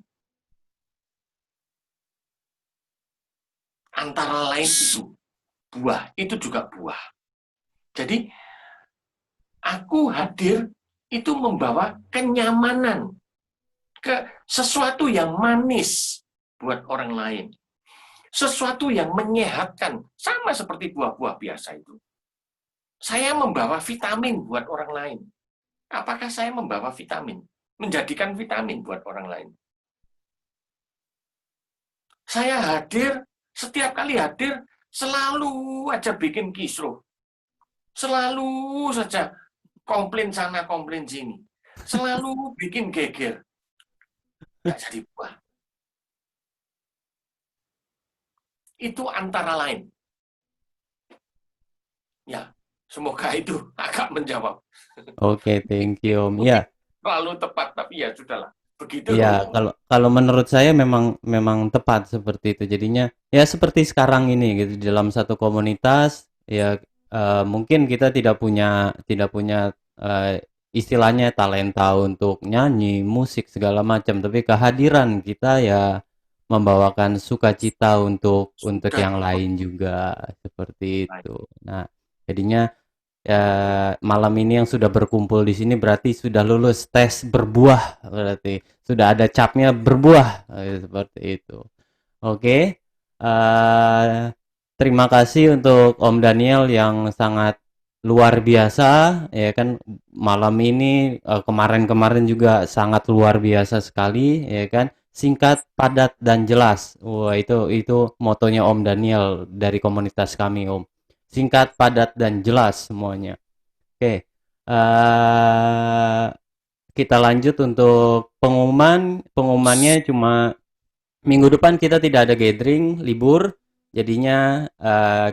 Antara lain itu buah, itu juga buah. Jadi aku hadir itu membawa kenyamanan, ke sesuatu yang manis buat orang lain. Sesuatu yang menyehatkan, sama seperti buah-buah biasa itu. Saya membawa vitamin buat orang lain. Apakah saya membawa vitamin? Menjadikan vitamin buat orang lain. Saya hadir, setiap kali hadir, selalu aja bikin kisruh. Selalu saja komplain sana, komplain sini. Selalu bikin geger. Nggak jadi buah. Itu antara lain. Ya, semoga itu agak menjawab. Oke, thank you Om. Ya, Terlalu tepat, tapi ya sudahlah. Begitu. ya kalau menurut saya memang tepat seperti itu. Jadinya ya seperti sekarang ini gitu di dalam satu komunitas ya mungkin kita tidak punya istilahnya talenta untuk nyanyi, musik segala macam, tapi kehadiran kita ya membawakan sukacita untuk yang lain juga seperti itu. Nah, jadinya ya malam ini yang sudah berkumpul di sini berarti sudah lulus tes berbuah, berarti sudah ada capnya berbuah seperti itu. Oke. Terima kasih untuk Om Daniel yang sangat luar biasa ya kan, malam ini kemarin-kemarin juga sangat luar biasa sekali ya kan, singkat, padat dan jelas. Wah, itu motonya Om Daniel dari komunitas kami, Om. Singkat, padat dan jelas semuanya. Oke. Kita lanjut untuk pengumuman. Pengumumannya cuma minggu depan kita tidak ada gathering, libur. Jadinya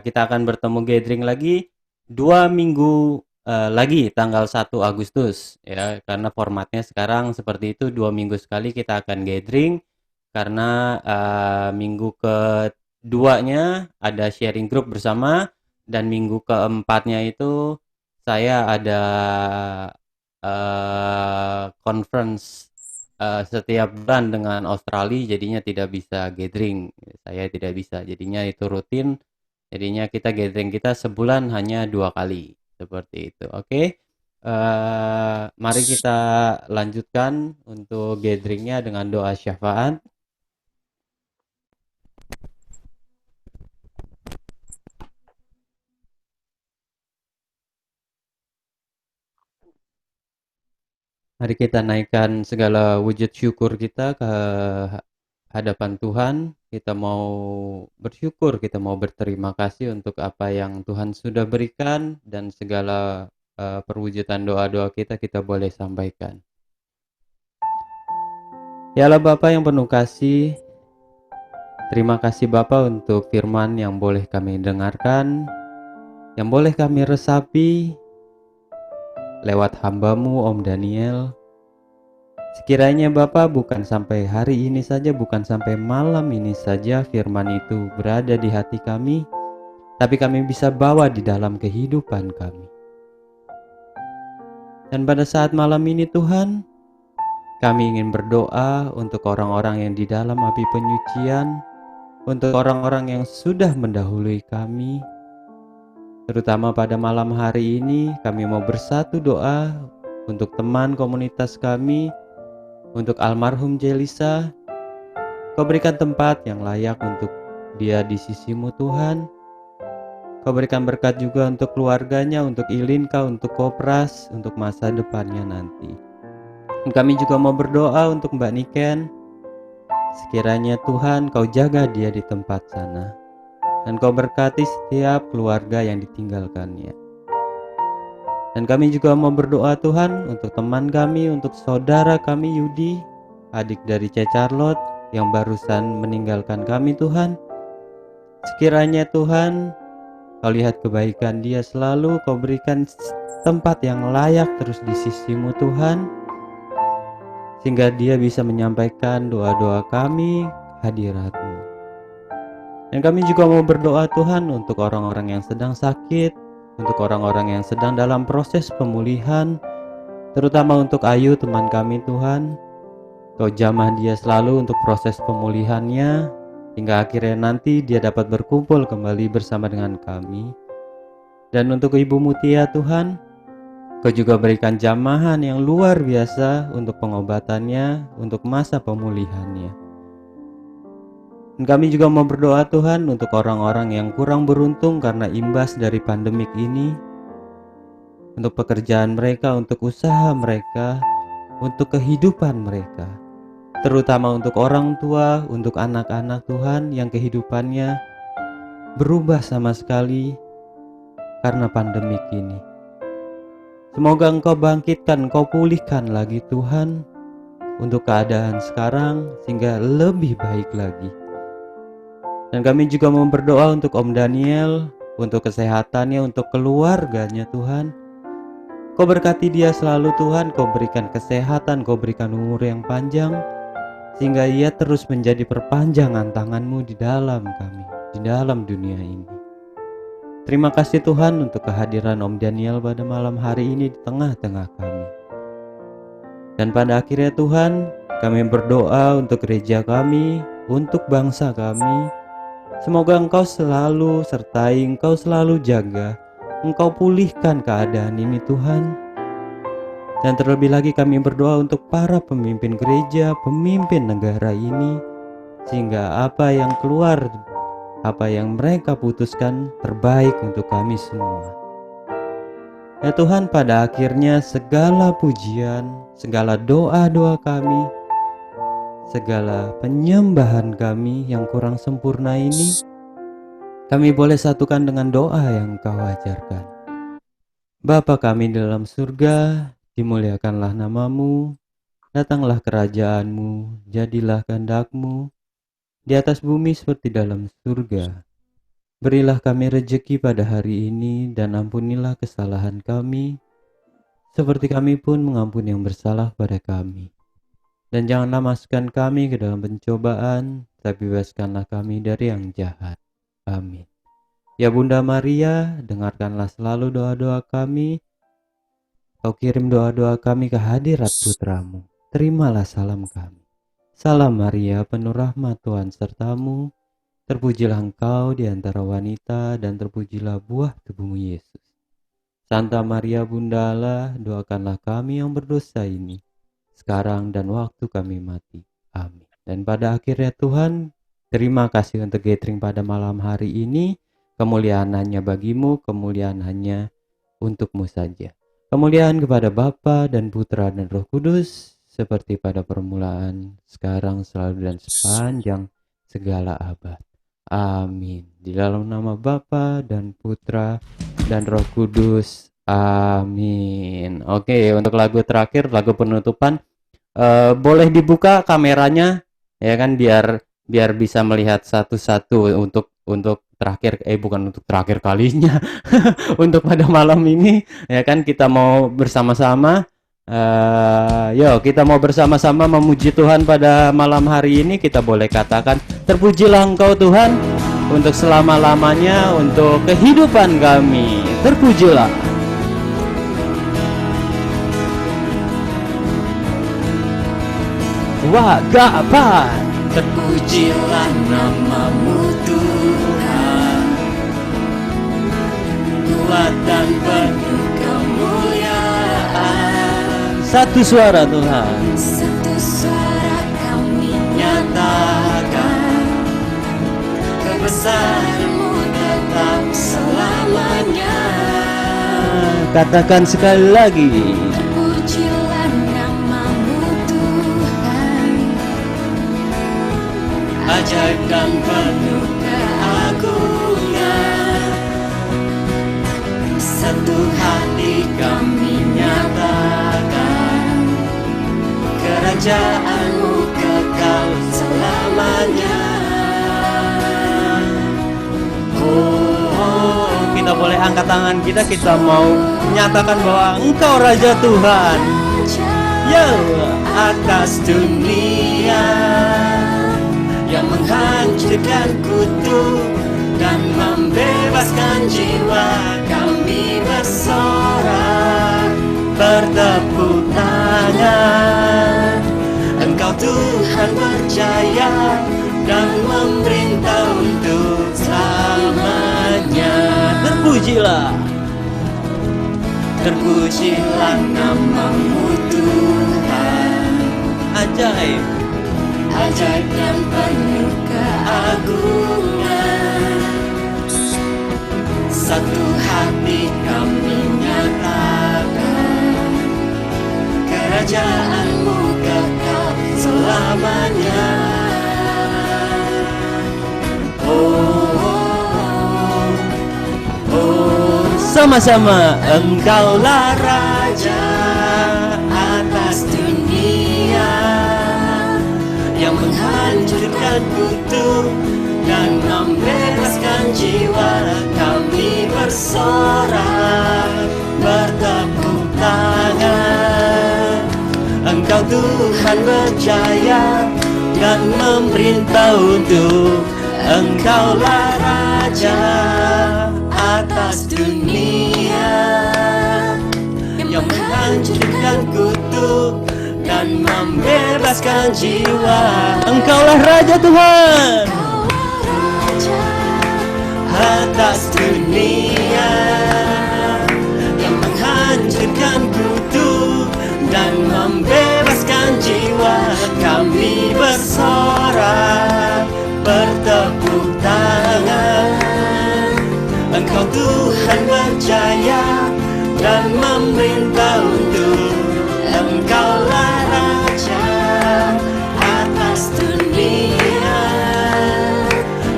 kita akan bertemu gathering lagi 2 minggu lagi tanggal 1 Agustus ya, karena formatnya sekarang seperti itu, 2 minggu sekali kita akan gathering karena minggu keduanya ada sharing group bersama dan minggu keempatnya itu saya ada conference setiap bulan dengan Australia, jadinya tidak bisa gathering, saya tidak bisa, jadinya itu rutin. Jadinya kita gathering kita sebulan hanya 2 kali seperti itu. Oke. Mari kita lanjutkan untuk gatheringnya dengan doa syafaat. Mari kita naikkan segala wujud syukur kita ke hadapan Tuhan. Kita mau bersyukur, kita mau berterima kasih untuk apa yang Tuhan sudah berikan, dan segala perwujudan doa-doa kita boleh sampaikan. Ya Allah Bapa yang penuh kasih, terima kasih Bapa untuk firman yang boleh kami dengarkan, yang boleh kami resapi lewat hamba-Mu Om Daniel. Sekiranya Bapa bukan sampai hari ini saja, bukan sampai malam ini saja firman itu berada di hati kami, tapi kami bisa bawa di dalam kehidupan kami. Dan pada saat malam ini Tuhan, kami ingin berdoa untuk orang-orang yang di dalam api penyucian, untuk orang-orang yang sudah mendahului kami. Terutama pada malam hari ini kami mau bersatu doa untuk teman komunitas kami, untuk almarhum Jelisa. Kau berikan tempat yang layak untuk dia di sisi-Mu Tuhan. Kau berikan berkat juga untuk keluarganya, untuk Ilinka, untuk Kopras, untuk masa depannya nanti. Dan kami juga mau berdoa untuk Mbak Niken. Sekiranya Tuhan Kau jaga dia di tempat sana, dan Kau berkati setiap keluarga yang ditinggalkannya. Dan kami juga mau berdoa Tuhan untuk teman kami, untuk saudara kami Yudi, adik dari C. Charlotte yang barusan meninggalkan kami Tuhan. Sekiranya Tuhan Kau lihat kebaikan dia selalu, Kau berikan tempat yang layak terus di sisi-Mu Tuhan, sehingga dia bisa menyampaikan doa-doa kami hadirat-Mu. Dan kami juga mau berdoa Tuhan untuk orang-orang yang sedang sakit, untuk orang-orang yang sedang dalam proses pemulihan, terutama untuk Ayu teman kami Tuhan. Kau jamah dia selalu untuk proses pemulihannya, hingga akhirnya nanti dia dapat berkumpul kembali bersama dengan kami. Dan untuk Ibu Mutia Tuhan, Kau juga berikan jamahan yang luar biasa untuk pengobatannya, untuk masa pemulihannya. Dan kami juga mau berdoa Tuhan untuk orang-orang yang kurang beruntung karena imbas dari pandemik ini, untuk pekerjaan mereka, untuk usaha mereka, untuk kehidupan mereka, terutama untuk orang tua, untuk anak-anak Tuhan yang kehidupannya berubah sama sekali karena pandemik ini. Semoga Engkau bangkitkan, Engkau pulihkan lagi Tuhan untuk keadaan sekarang sehingga lebih baik lagi. Dan kami juga mau berdoa untuk Om Daniel, untuk kesehatannya, untuk keluarganya Tuhan. Kau berkati dia selalu Tuhan, Kau berikan kesehatan, Kau berikan umur yang panjang, sehingga ia terus menjadi perpanjangan tangan-Mu di dalam kami, di dalam dunia ini. Terima kasih Tuhan untuk kehadiran Om Daniel pada malam hari ini di tengah-tengah kami. Dan pada akhirnya Tuhan, kami berdoa untuk gereja kami, untuk bangsa kami. Semoga Engkau selalu sertai, Engkau selalu jaga, Engkau pulihkan keadaan ini Tuhan. Dan terlebih lagi kami berdoa untuk para pemimpin gereja, pemimpin negara ini, sehingga apa yang keluar, apa yang mereka putuskan terbaik untuk kami semua. Ya Tuhan, pada akhirnya segala pujian, segala doa-doa kami, segala penyembahan kami yang kurang sempurna ini, kami boleh satukan dengan doa yang Kau ajarkan. Bapa kami di dalam surga, dimuliakanlah nama-Mu, datanglah kerajaan-Mu, jadilah kehendak-Mu, di atas bumi seperti dalam surga. Berilah kami rejeki pada hari ini, dan ampunilah kesalahan kami, seperti kami pun mengampuni yang bersalah pada kami. Dan janganlah masukkan kami ke dalam pencobaan, tapi bebaskanlah kami dari yang jahat. Amin. Ya Bunda Maria, dengarkanlah selalu doa-doa kami. Kau kirim doa-doa kami ke hadirat Putra-Mu. Terimalah salam kami. Salam Maria, penuh rahmat Tuhan sertamu, terpujilah Engkau di antara wanita dan terpujilah buah tubuhmu Yesus. Santa Maria Bunda Allah, doakanlah kami yang berdosa ini, sekarang dan waktu kami mati. Amin. Dan pada akhirnya Tuhan, terima kasih untuk gathering pada malam hari ini. Kemuliaan hanya bagimu, kemuliaan hanya untukmu saja. Kemuliaan kepada Bapa dan Putra dan Roh Kudus, seperti pada permulaan, sekarang, selalu, dan sepanjang segala abad. Amin. Di dalam nama Bapa dan Putra dan Roh Kudus. Amin. Oke, untuk lagu terakhir, lagu penutupan, boleh dibuka kameranya, ya kan, biar bisa melihat satu-satu untuk terakhir, bukan untuk terakhir kalinya, untuk pada malam ini, ya kan, kita mau bersama-sama. Yo, kita mau bersama-sama memuji Tuhan pada malam hari ini. Kita boleh katakan, terpujilah Engkau Tuhan untuk selama-lamanya, untuk kehidupan kami. Terpujilah. Wagapan. Terpujilah nama-Mu Tuhan, kuat dan penuh kemuliaan. Satu suara Tuhan, Satu suara kami nyatakan kebesaran-Mu tetap selamanya. Katakan sekali lagi, Terpujilah nama-Mu Tuhan, ajaib dan penuh keagungan. Satu hati kami nyatakan kerajaan-Mu kekal selamanya. Kita boleh angkat tangan kita mau menyatakan bahwa Engkau Raja Tuhan, ya atas dunia, yang menghancurkan kutuk dan membebaskan jiwa. Kami bersorak bertepuk tangan. Engkau Tuhan berjaya dan memerintah untuk selamanya. Terpujilah, terpujilah namamu Tuhan. Ajaib, Ajaib dan penuh keagungan. satu hati kami nyatakan, kerajaanmu kekal selamanya. Sama-sama, Engkaulah Raja atas dunia yang menghancurkan kutuk dan membebaskan jiwa. Kami bersorak bertepuk tangan. Engkau Tuhan berjaya dan memerintah untuk. Engkaulah Raja atas dunia yang menghancurkan kutuk dan membebaskan jiwa. Engkaulah Raja Tuhan atas dunia yang menghancurkan kutuk dan membebaskan jiwa. Kami bersorak bertepuk tangan. Engkau Tuhan berjaya dan memerintah untuk. Engkaulah Raja atas dunia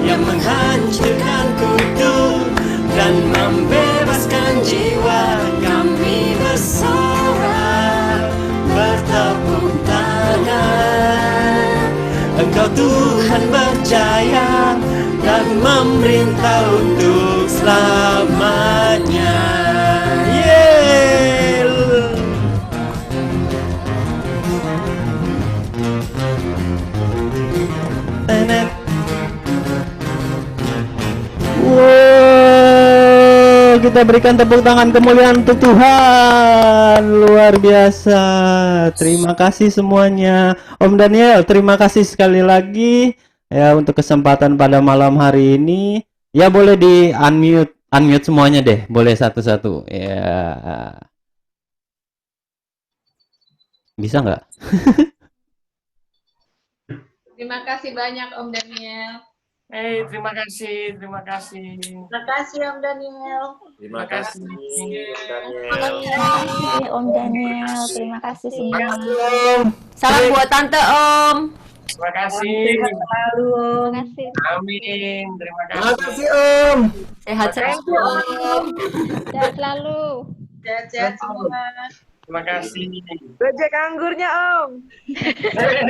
yang menghancurkan kutuk dan membebaskan jiwa. Kami bersorak bertepuk tangan. Engkau Tuhan berjaya dan memerintah untuk selamanya. Wow, kita berikan tepuk tangan kemuliaan untuk Tuhan. Luar biasa. Terima kasih semuanya. Om Daniel, terima kasih sekali lagi ya untuk kesempatan pada malam hari ini. Ya boleh di unmute semuanya deh. Boleh satu-satu. Ya. Bisa nggak? Terima kasih banyak Om Daniel. Terima kasih, terima kasih. Terima kasih Om Daniel. Terima kasih. Om Daniel, terima kasih semua. Salam buat Tante Om. Terima kasih. Selalu. Terima kasih. Amin. Terima Terima kasih. kasih Om. Sehat-sehat Om. Sehat selalu. Sehat-sehat semua. Terima kasih. Gojek anggurnya Om.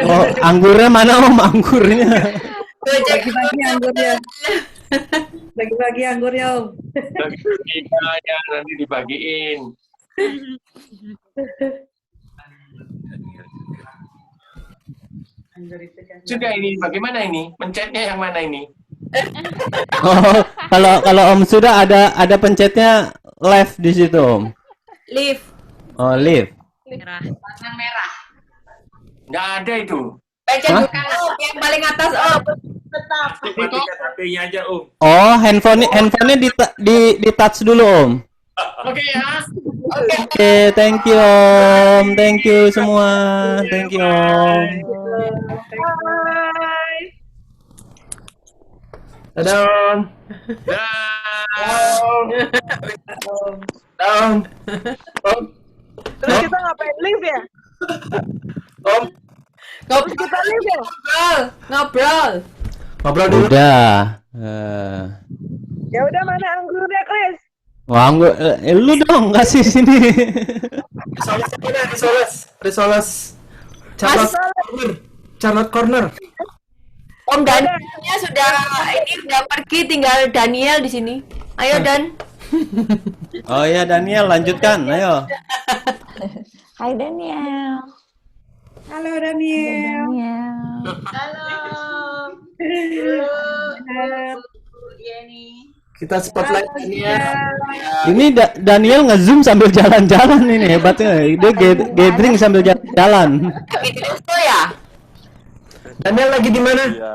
Oh, anggurnya mana Om? Anggurnya. Bagi-bagi anggurnya. Bagi-bagi anggurnya Om. Bagi-baginya nanti dibagiin. Sudah ini, bagaimana ini? Pencetnya yang mana ini? Oh, kalau Om sudah ada pencetnya left di situ Om. Live. Oh, leave. Merah. Warna merah. Nggak ada itu. Pencet Hah? bukan Om, yang paling atas Om. Tetap. Matikan HP-nya aja, Om. Oh, handphonenya di touch dulu Om. Oke ya. Oke, thank you Om. Thank you semua. Thank you Om. Bye. Dadah Om. Dah. Om. Om. Terus kita ngapain live ya? Om. Terus kita live ya? Ngobrol. Ngobrol dulu. Udah. Ya udah, mana anggurnya Chris? Wah, lu dong kasih sini. Risoles mana? Risoles. Charlotte Corner. Om Danielnya sudah pergi, tinggal Daniel di sini. Ayo Dan. Oh ya Daniel, lanjutkan. Ayo. Hai Daniel. Halo Daniel. Daniel. Halo. Kita spotlight Daniel. Ini Daniel nge-zoom sambil jalan-jalan ini hebatnya. Dia gathering sambil jalan. Lagi di resto ya? Daniel lagi di mana? Iya.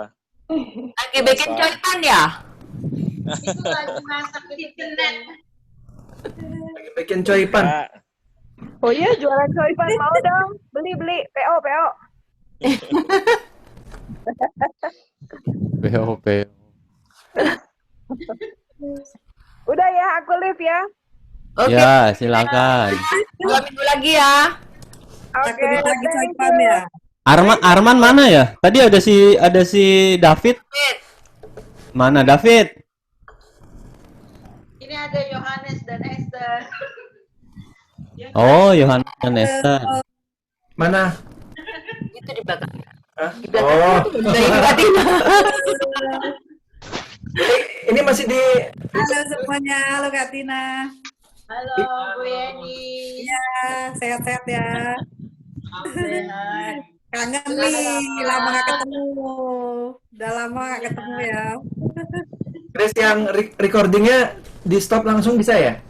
Lagi bikin coitan ya? Lagi bikin coipan. Kak, Oh iya, jualan coipan mau dong. Beli, PO. BOP. Udah ya, aku live ya. Oke, Ya, silakan. 2 minggu lagi ya. Oke, lagi thank coipan you. ya. Arman mana ya? Tadi ada si David. Mana David? Ini ada Yohanes dan Esther. Oh, Yohanes dan Esther. Mana? Itu di belakang. Hah? Di belakang Oh, itu udah Ibu Katina. ini masih di Halo semuanya, halo Kak Tina. Halo Bu Yeni. Ya, sehat-sehat ya. Kangen nih, lama gak ketemu. Udah lama gak ketemu ya. Chris yang recordingnya di stop langsung bisa ya?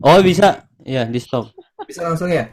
Oh, bisa. Ya, di stop. Bisa langsung ya?